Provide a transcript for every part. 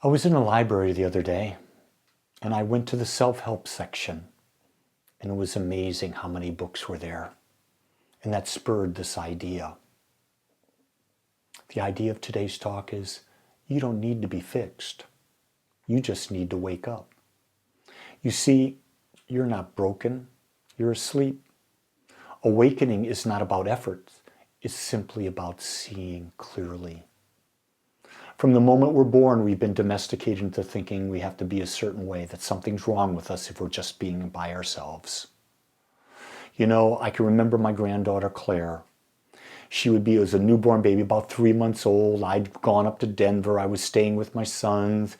I was in a library the other day and I went to the self-help section, and it was amazing how many books were there. And that spurred this idea. The idea of today's talk is you don't need to be fixed. You just need to wake up. You see, you're not broken, you're asleep. Awakening is not about effort, it's simply about seeing clearly. From the moment we're born, we've been domesticated into thinking we have to be a certain way, that something's wrong with us if we're just being by ourselves. You know, I can remember my granddaughter Claire. She would be, as a newborn baby, about 3 months old. I'd gone up to Denver. I was staying with my sons,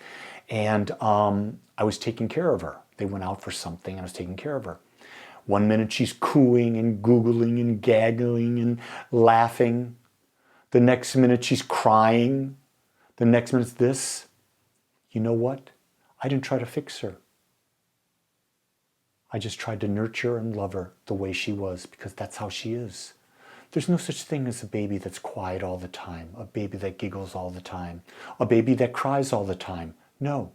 and I was taking care of her. They went out for something, and I was taking care of her. One minute she's cooing and googling and gaggling and laughing. The next minute she's crying. The next minute's this. You know what? I didn't try to fix her. I just tried to nurture and love her the way she was, because that's how she is. There's no such thing as a baby that's quiet all the time, a baby that giggles all the time, a baby that cries all the time. No,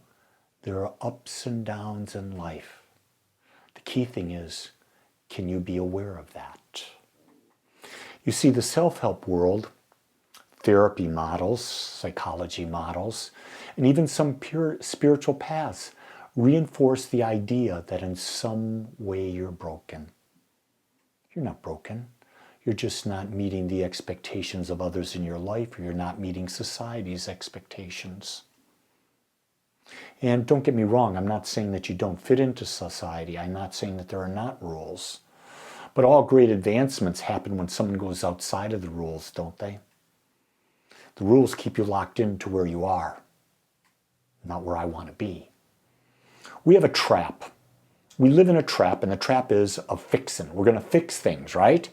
there are ups and downs in life. The key thing is, can you be aware of that? You see, the self-help world, therapy models, psychology models, and even some pure spiritual paths reinforce the idea that in some way you're broken. You're not broken. You're just not meeting the expectations of others in your life, or you're not meeting society's expectations. And don't get me wrong, I'm not saying that you don't fit into society. I'm not saying that there are not rules. But all great advancements happen when someone goes outside of the rules, don't they? The rules keep you locked into where you are, not where I want to be. We have a trap. We live in a trap, and the trap is of fixing. We're going to fix things, right?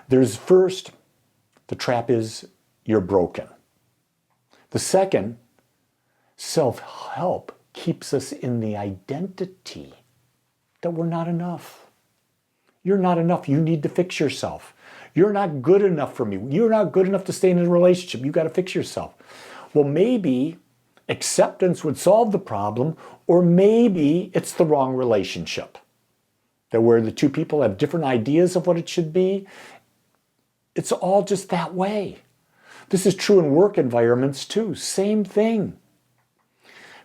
There's first, the trap is you're broken. The second, self-help keeps us in the identity that we're not enough. You're not enough. You need to fix yourself. You're not good enough for me. You're not good enough to stay in a relationship. You got to fix yourself. Well, maybe acceptance would solve the problem, or maybe it's the wrong relationship. That where the two people have different ideas of what it should be, it's all just that way. This is true in work environments too. Same thing.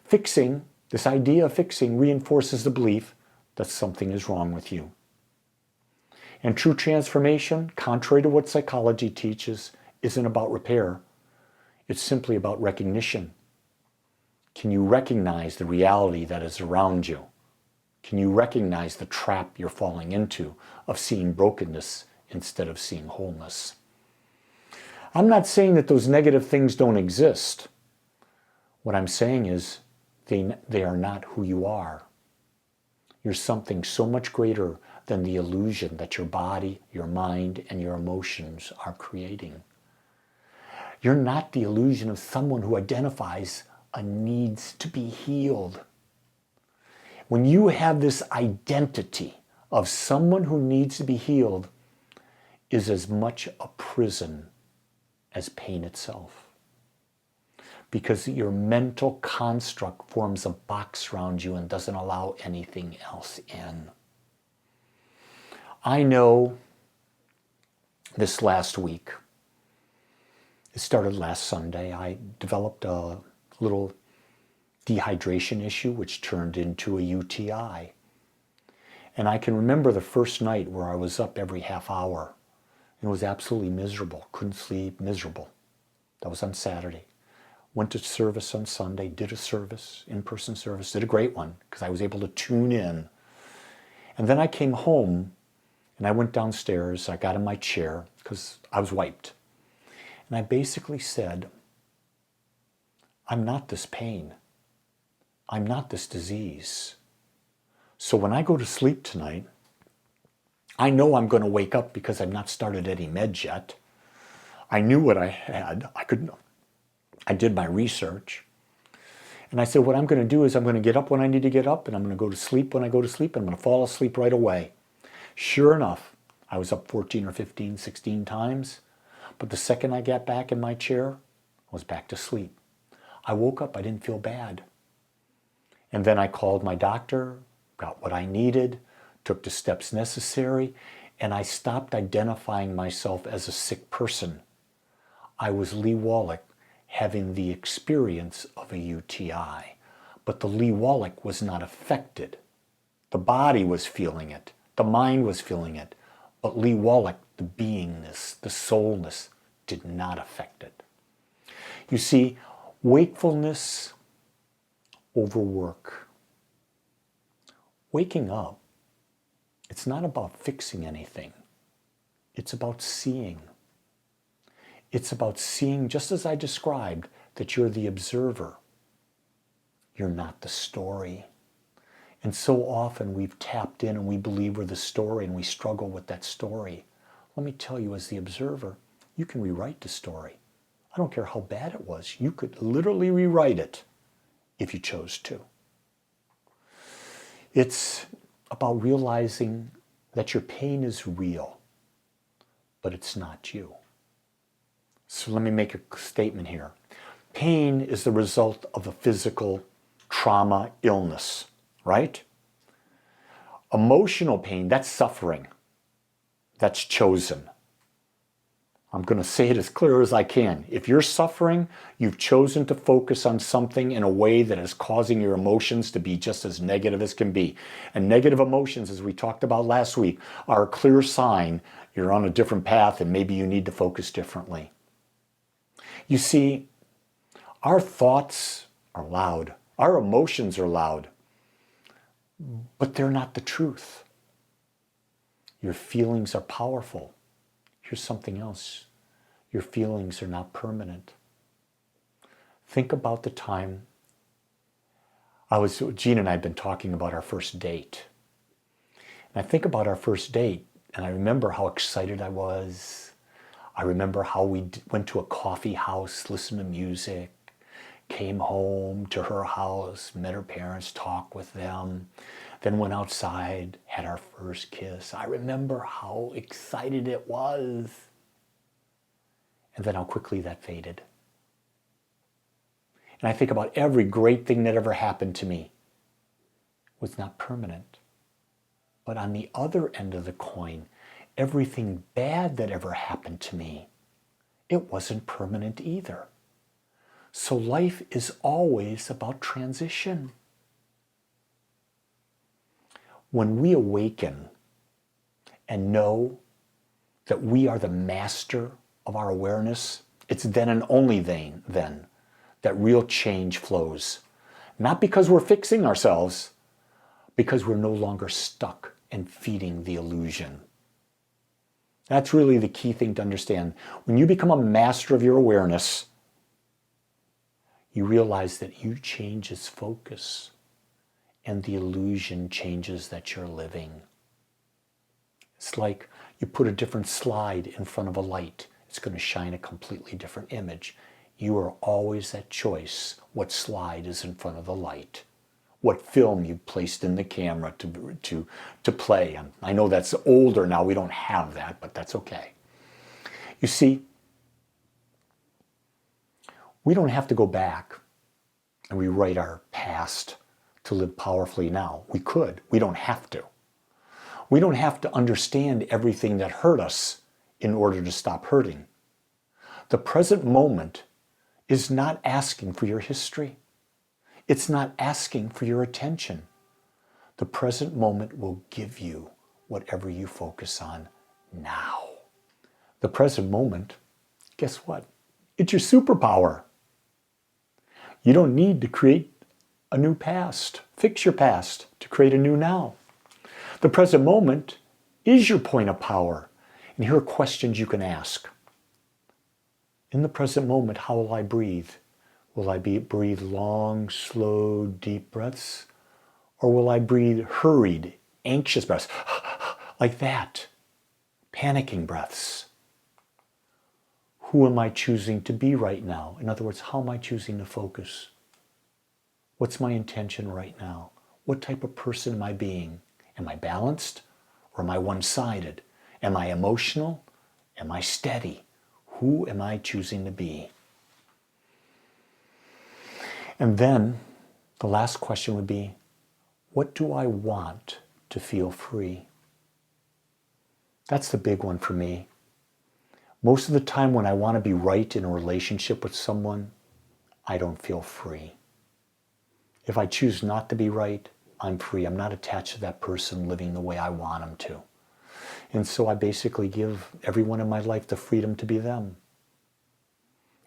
Fixing, this idea of fixing, reinforces the belief that something is wrong with you. And true transformation, contrary to what psychology teaches, isn't about repair. It's simply about recognition. Can you recognize the reality that is around you? Can you recognize the trap you're falling into of seeing brokenness instead of seeing wholeness? I'm not saying that those negative things don't exist. What I'm saying is they are not who you are. You're something so much greater than the illusion that your body, your mind, and your emotions are creating. You're not the illusion of someone who identifies a needs to be healed. When you have this identity of someone who needs to be healed, is as much a prison as pain itself. Because your mental construct forms a box around you and doesn't allow anything else in. I know this last week, it started last Sunday, I developed a little dehydration issue which turned into a UTI. And I can remember the first night where I was up every half hour. It was absolutely miserable, couldn't sleep, miserable. That was on Saturday. Went to service on Sunday, did a service, in-person service, did a great one because I was able to tune in. And then I came home and I went downstairs, I got in my chair because I was wiped. And I basically said, I'm not this pain. I'm not this disease. So when I go to sleep tonight, I know I'm going to wake up because I've not started any meds yet. I knew what I had. I did my research. And I said, what I'm going to do is I'm going to get up when I need to get up, and I'm going to go to sleep when I go to sleep, and I'm going to fall asleep right away. Sure enough, I was up 14 or 15, 16 times. But the second I got back in my chair, I was back to sleep. I woke up, I didn't feel bad. And then I called my doctor, got what I needed, took the steps necessary, and I stopped identifying myself as a sick person. I was Lee Wolak having the experience of a UTI, but the Lee Wolak was not affected. The body was feeling it, the mind was feeling it, but Lee Wolak, the beingness, the soulness, did not affect it. You see, wakefulness over work. Waking up, it's not about fixing anything. It's about seeing. It's about seeing, just as I described, that you're the observer. You're not the story. And so often we've tapped in and we believe we're the story and we struggle with that story. Let me tell you, as the observer, you can rewrite the story. I don't care how bad it was. You could literally rewrite it if you chose to. It's about realizing that your pain is real, but it's not you. So let me make a statement here. Pain is the result of a physical trauma, illness, right? Emotional pain, that's suffering. That's chosen. I'm going to say it as clear as I can. If you're suffering, you've chosen to focus on something in a way that is causing your emotions to be just as negative as can be. And negative emotions, as we talked about last week, are a clear sign you're on a different path and maybe you need to focus differently. You see, our thoughts are loud. Our emotions are loud. But they're not the truth. Your feelings are powerful. Here's something else. Your feelings are not permanent. Think about the time Gene and I had been talking about our first date. And I think about our first date, and I remember how excited I was. I remember how we went to a coffee house, listened to music, came home to her house, met her parents, talked with them, then went outside, had our first kiss. I remember how excited it was. And then how quickly that faded. And I think about every great thing that ever happened to me was not permanent. But on the other end of the coin, everything bad that ever happened to me, it wasn't permanent either. So life is always about transition. When we awaken and know that we are the master of our awareness, it's then and only then that real change flows. Not because we're fixing ourselves, because we're no longer stuck and feeding the illusion. That's really the key thing to understand. When you become a master of your awareness, you realize that you change its focus and the illusion changes that you're living. It's like you put a different slide in front of a light. It's going to shine a completely different image. You are always at choice what slide is in front of the light, what film you placed in the camera to play. And I know that's older now, we don't have that, but that's okay. You see, we don't have to go back and rewrite our past to live powerfully now. We could. We don't have to. We don't have to understand everything that hurt us in order to stop hurting. The present moment is not asking for your history. It's not asking for your attention. The present moment will give you whatever you focus on now. The present moment, guess what? It's your superpower. You don't need to create a new past, fix your past to create a new now. The present moment is your point of power. And here are questions you can ask. In the present moment, how will I breathe? Will I breathe long, slow, deep breaths? Or will I breathe hurried, anxious breaths? Like that. Panicking breaths. Who am I choosing to be right now? In other words, how am I choosing to focus? What's my intention right now? What type of person am I being? Am I balanced or am I one-sided? Am I emotional? Am I steady? Who am I choosing to be? And then the last question would be, what do I want to feel free? That's the big one for me. Most of the time when I want to be right in a relationship with someone, I don't feel free. If I choose not to be right, I'm free. I'm not attached to that person living the way I want them to. And so I basically give everyone in my life the freedom to be them.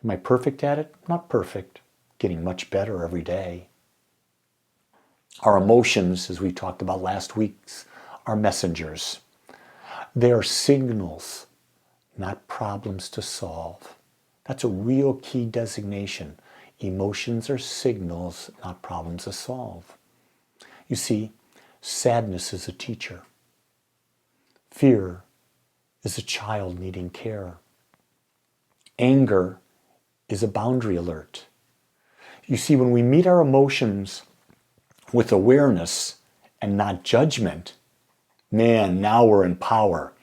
Am I perfect at it? Not perfect. Getting much better every day. Our emotions, as we talked about last week, are messengers. They are signals, not problems to solve. That's a real key designation. Emotions are signals, not problems to solve. You see, sadness is a teacher. Fear is a child needing care. Anger is a boundary alert. You see, when we meet our emotions with awareness and not judgment, man, now we're in power.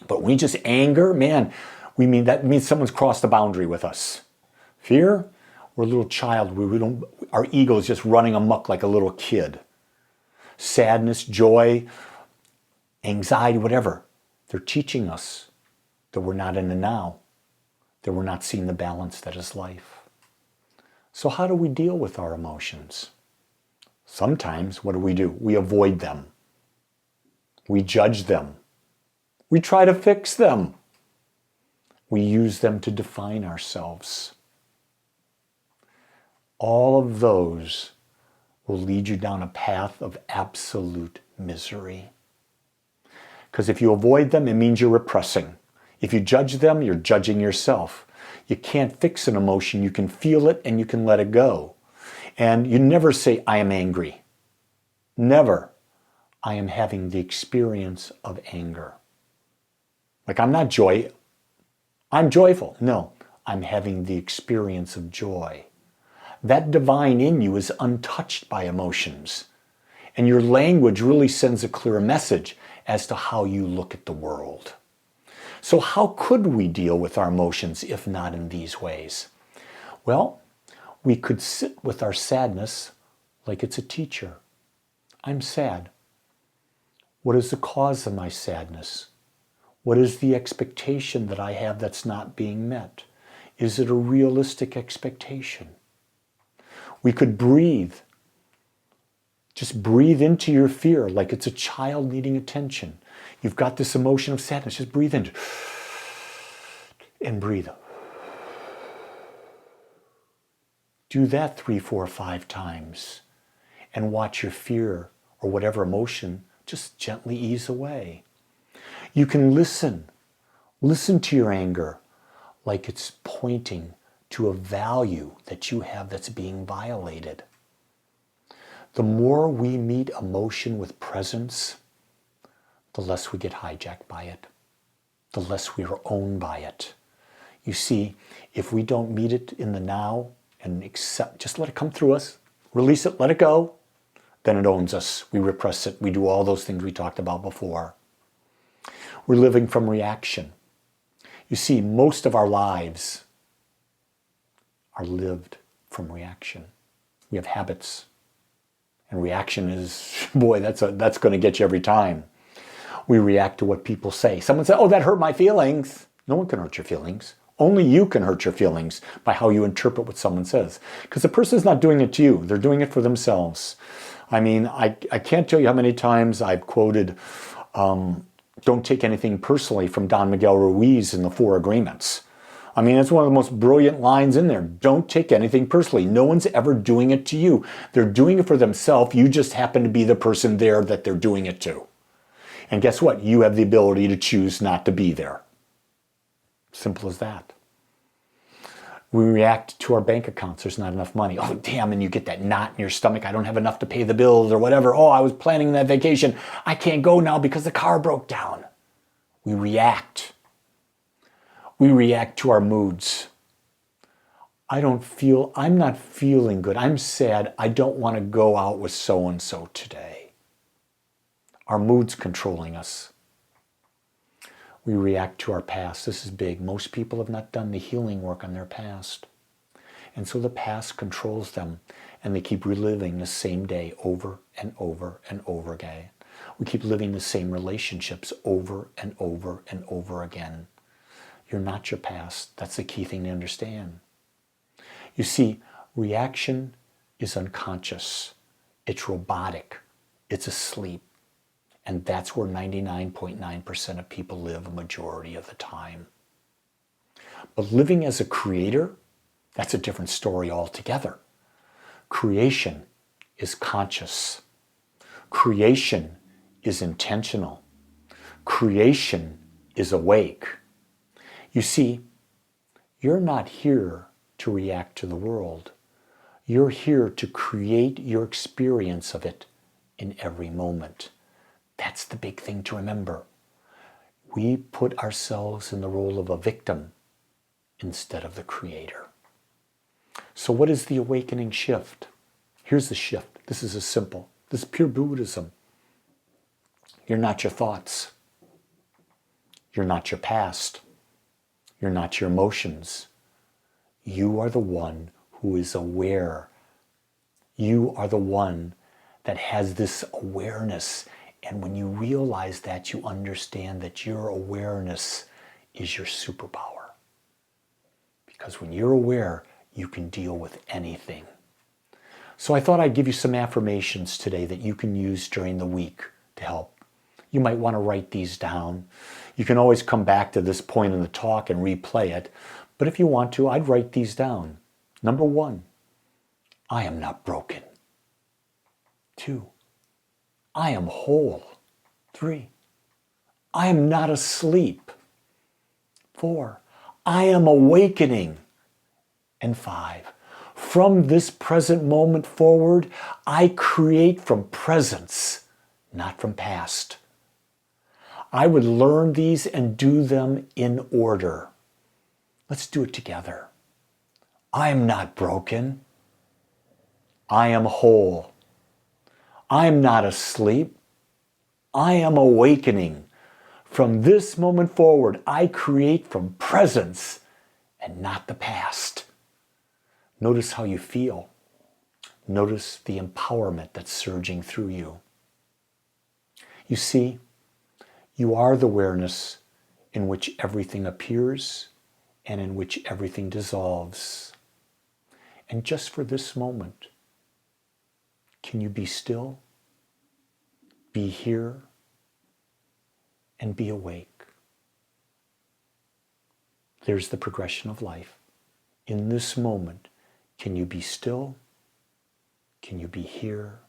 But when we just anger, man, that means someone's crossed the boundary with us. Fear, we're a little child. Our ego is just running amok like a little kid. Sadness, joy, anxiety, whatever. They're teaching us that we're not in the now, that we're not seeing the balance that is life. So how do we deal with our emotions? Sometimes, what do? We avoid them. We judge them. We try to fix them. We use them to define ourselves. All of those will lead you down a path of absolute misery. Because if you avoid them, it means you're repressing. If you judge them, you're judging yourself. You can't fix an emotion. You can feel it and you can let it go. And you never say, I am angry. Never. I am having the experience of anger. Like I'm joyful. No, I'm having the experience of joy. That divine in you is untouched by emotions. And your language really sends a clear message as to how you look at the world. So how could we deal with our emotions if not in these ways? Well, we could sit with our sadness like it's a teacher. I'm sad. What is the cause of my sadness? What is the expectation that I have that's not being met? Is it a realistic expectation? We could breathe. Just breathe into your fear like it's a child needing attention. You've got this emotion of sadness. Just breathe in and breathe. Do that 3, 4, 5 times and watch your fear or whatever emotion just gently ease away. You can listen. Listen to your anger like it's pointing to a value that you have that's being violated. The more we meet emotion with presence, the less we get hijacked by it, the less we are owned by it. You see, if we don't meet it in the now and accept, just let it come through us, release it, let it go, then it owns us. We repress it. We do all those things we talked about before. We're living from reaction. You see, most of our lives are lived from reaction. We have habits. And reaction is, boy, that's going to get you every time. We react to what people say. Someone says, oh, that hurt my feelings. No one can hurt your feelings. Only you can hurt your feelings by how you interpret what someone says. Because the person's not doing it to you. They're doing it for themselves. I mean, I can't tell you how many times I've quoted, don't take anything personally from Don Miguel Ruiz in the 4 Agreements. I mean, it's one of the most brilliant lines in there. Don't take anything personally. No one's ever doing it to you. They're doing it for themselves. You just happen to be the person there that they're doing it to. And guess what? You have the ability to choose not to be there. Simple as that. We react to our bank accounts. There's not enough money. Oh, damn, and you get that knot in your stomach. I don't have enough to pay the bills or whatever. Oh, I was planning that vacation. I can't go now because the car broke down. We react. We react to our moods. I'm not feeling good. I'm sad. I don't want to go out with so-and-so today. Our mood's controlling us. We react to our past. This is big. Most people have not done the healing work on their past. And so the past controls them, and they keep reliving the same day over and over and over again. We keep living the same relationships over and over and over again. You're not your past. That's the key thing to understand. You see, reaction is unconscious. It's robotic. It's asleep. And that's where 99.9% of people live a majority of the time. But living as a creator, that's a different story altogether. Creation is conscious. Creation is intentional. Creation is awake. You see, you're not here to react to the world. You're here to create your experience of it in every moment. That's the big thing to remember. We put ourselves in the role of a victim instead of the creator. So what is the awakening shift? Here's the shift. This is simple. This is pure Buddhism. You're not your thoughts. You're not your past. You're not your emotions. You are the one who is aware. You are the one that has this awareness. And when you realize that, you understand that your awareness is your superpower. Because when you're aware, you can deal with anything. So I thought I'd give you some affirmations today that you can use during the week to help. You might want to write these down. You can always come back to this point in the talk and replay it. But if you want to, I'd write these down. Number 1, I am not broken. 2, I am whole. 3, I am not asleep. 4, I am awakening. And 5, from this present moment forward, I create from presence, not from past. I would learn these and do them in order. Let's do it together. I am not broken. I am whole. I am not asleep. I am awakening. From this moment forward, I create from presence and not the past. Notice how you feel. Notice the empowerment that's surging through you. You see, you are the awareness in which everything appears and in which everything dissolves. And just for this moment, can you be still, be here, and be awake? There's the progression of life. In this moment, can you be still? Can you be here?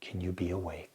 Can you be awake?